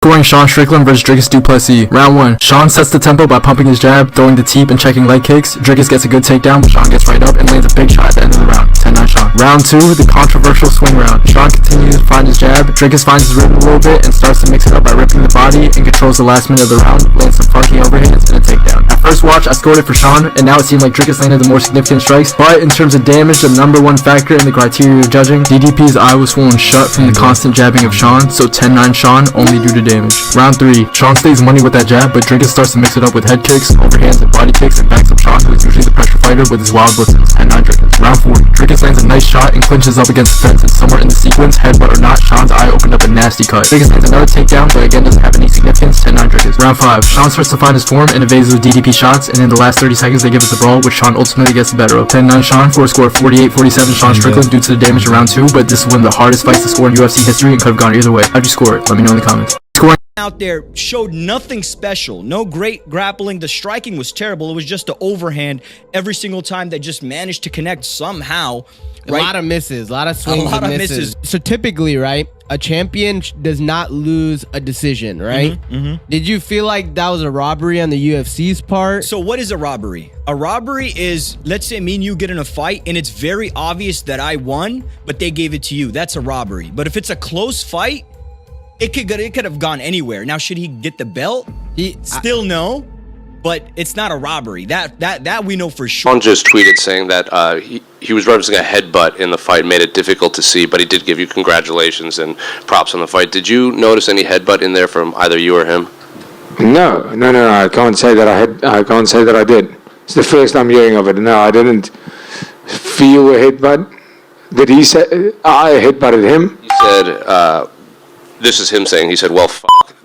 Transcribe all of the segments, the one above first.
Scoring Sean Strickland versus Dricus Du Plessis. Round 1. Sean sets the tempo by pumping his jab, throwing the teep, and checking leg kicks. Dricus gets a good takedown, but Sean gets right up and lands a big shot at the end of the round. 10-9 Sean. Round 2. The controversial swing round. Sean continues to find his jab. Dricus finds his rhythm a little bit and starts to mix it up by ripping the body and controls the last minute of the round, lands some funky overhands and a takedown. At first watch, I scored it for Sean, and now it seemed like Dricus landed the more significant strikes, but in terms of damage, the number one factor in the criteria of judging, DDP's eye was swollen shut from the constant jabbing of Sean, so 10-9 Sean only due to damage. Round 3. Sean stays money with that jab, but Dricus starts to mix it up with head kicks, overhands, and body kicks, and backs up Sean, who is usually the pressure fighter, with his wild blitzes. 10-9 Dricus. Round 4. Dricus lands a nice shot and clinches up against the fence, and somewhere in the sequence, headbutt or not, Sean's eye opened up a nasty cut. Dricus lands another takedown, but again doesn't have any significance. 10-9 Dricus. Round 5. Sean starts to find his form and evades those DDP shots, and in the last 30 seconds they give us a brawl, which Sean ultimately gets the better of. 10-9 Sean for a score of 48-47 Sean Strickland due to the damage in round 2, but this is one of the hardest fights to score in UFC history and could have gone either way. How'd you score it? Let me know in the comments. Scoring out there showed nothing special, no great grappling. The striking was terrible. It was just an overhand every single time that just managed to connect somehow. Right? A lot of misses, a lot of swings and misses. So typically, right, a champion does not lose a decision, right? Did you feel like that was a robbery on the UFC's part? So what is a robbery? A robbery is, let's say me and you get in a fight and it's very obvious that I won, but they gave it to you. That's a robbery. But if it's a close fight, it could have gone anywhere. Now, should he get the belt? Still no, but it's not a robbery. That we know for sure. Sean just tweeted saying that he was referencing a headbutt in the fight, made it difficult to see, but he did give you congratulations and props on the fight. Did you notice any headbutt in there from either you or him? No. I can't say that I can't say that I did. It's the first I'm hearing of it. No, I didn't feel a headbutt. Did he say I headbutted him? He said. This is him saying. He said, "Well,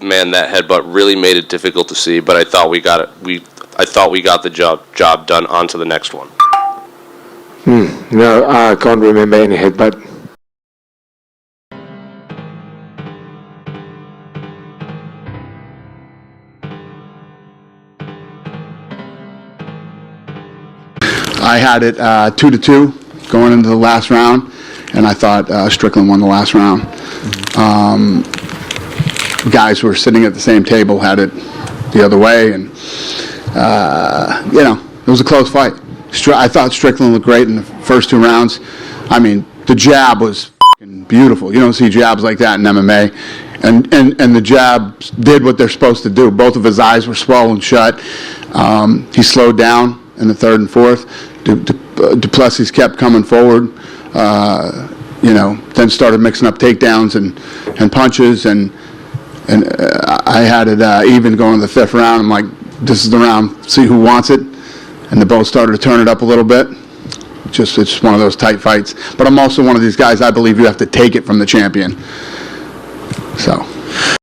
man, that headbutt really made it difficult to see, but I thought we got it. I thought we got the job done. On to the next one." No, I can't remember any headbutt. I had it 2-2 going into the last round, and I thought Strickland won the last round. Guys were sitting at the same table had it the other way, and it was a close fight. I thought Strickland looked great in the first 2 rounds. I mean, the jab was beautiful. You don't see jabs like that in MMA, and the jabs did what they're supposed to do. Both of his eyes were swollen shut. He slowed down in the 3rd and 4th. Du Plessis kept coming forward. Then started mixing up takedowns and punches, and I had it even going to the 5th round. I'm like, this is the round, see who wants it, and they both started to turn it up a little bit. It's just one of those tight fights. But I'm also one of these guys, I believe you have to take it from the champion. So.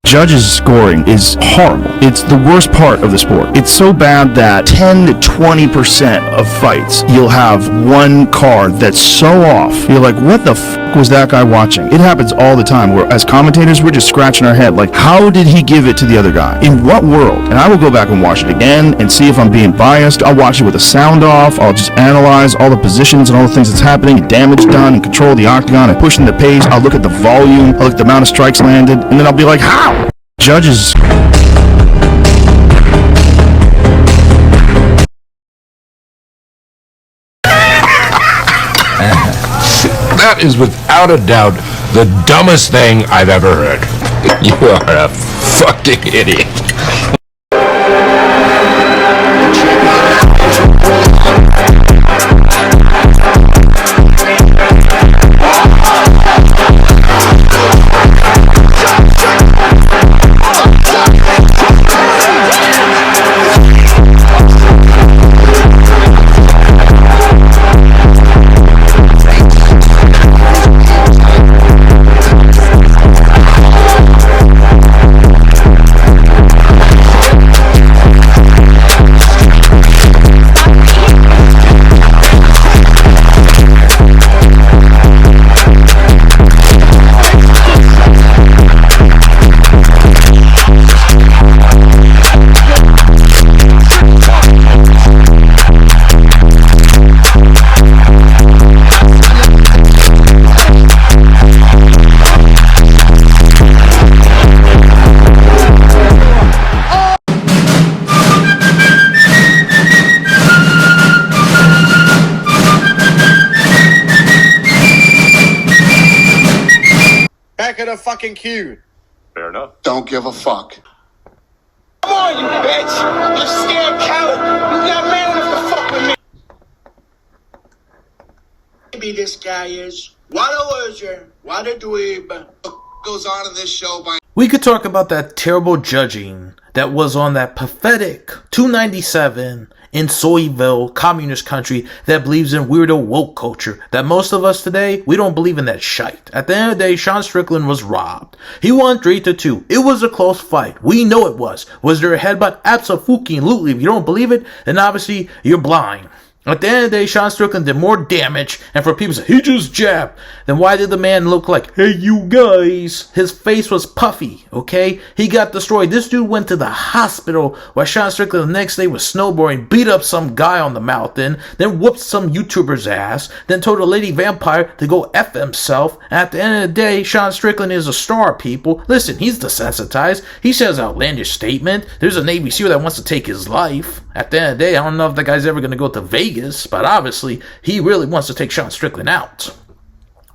Judges' scoring is horrible. It's the worst part of the sport. It's so bad that 10 to 20% of fights, you'll have one card that's so off. You're like, what the f was that guy watching? It happens all the time where as commentators, we're just scratching our head like, how did he give it to the other guy? In what world? And I will go back and watch it again and see if I'm being biased. I'll watch it with the sound off. I'll just analyze all the positions and all the things that's happening, and damage done, and control the octagon, and pushing the pace. I'll look at the volume. I'll look at the amount of strikes landed, and then I'll be like, how? Judges. That is without a doubt the dumbest thing I've ever heard. You are a fucking idiot. fucking queue. Fair enough. Don't give a fuck. Come on, you bitch! You scared coward! You not man enough to fuck with me! Maybe this guy is. What a loser! What a dweeb! What goes on in this show by. We could talk about that terrible judging that was on that pathetic 297 in Soyville, communist country that believes in weirdo woke culture. That most of us today, we don't believe in that shite. At the end of the day, Sean Strickland was robbed. He won 3-2. It was a close fight. We know it was. Was there a headbutt? Absolutely. If you don't believe it, then obviously you're blind. At the end of the day, Sean Strickland did more damage, and for people to say, he just jabbed, then why did the man look like, hey, you guys? His face was puffy, okay? He got destroyed. This dude went to the hospital while Sean Strickland the next day was snowboarding, beat up some guy on the mountain, then whooped some YouTuber's ass, then told a lady vampire to go F himself. And at the end of the day, Sean Strickland is a star, people. Listen, he's desensitized. He says an outlandish statement. There's a Navy SEAL that wants to take his life. At the end of the day, I don't know if that guy's ever going to go to Vegas, but obviously he really wants to take Sean Strickland out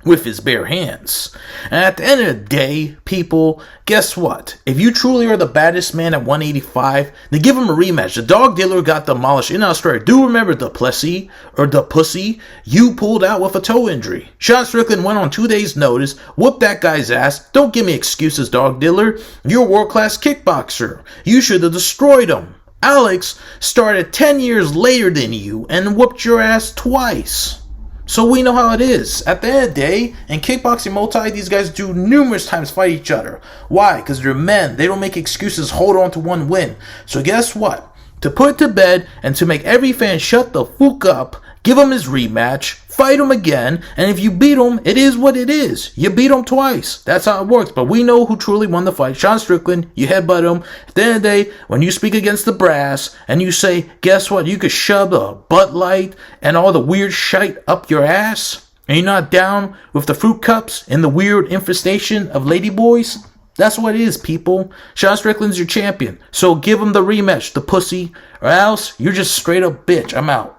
with his bare hands. And at the end of the day, people, guess what? If you truly are the baddest man at 185, then give him a rematch. The dog dealer got demolished in Australia. Do remember Du Plessis, or Du Pussy? You pulled out with a toe injury. Sean Strickland went on 2 days' notice, whooped that guy's ass. Don't give me excuses, dog dealer. You're a world-class kickboxer. You should have destroyed him. Alex started 10 years later than you and whooped your ass twice. So we know how it is. At the end of the day, in kickboxing multi, these guys do numerous times fight each other. Why? Because they're men. They don't make excuses, hold on to one win. So guess what? To put it to bed and to make every fan shut the fuck up, give him his rematch, fight him again, and if you beat him, it is what it is. You beat him twice. That's how it works. But we know who truly won the fight. Sean Strickland, you headbutt him. At the end of the day, when you speak against the brass and you say, guess what? You could shove the butt light and all the weird shite up your ass, and you're not down with the fruit cups and the weird infestation of ladyboys. That's what it is, people. Sean Strickland's your champion. So give him the rematch, the pussy, or else you're just straight up bitch. I'm out.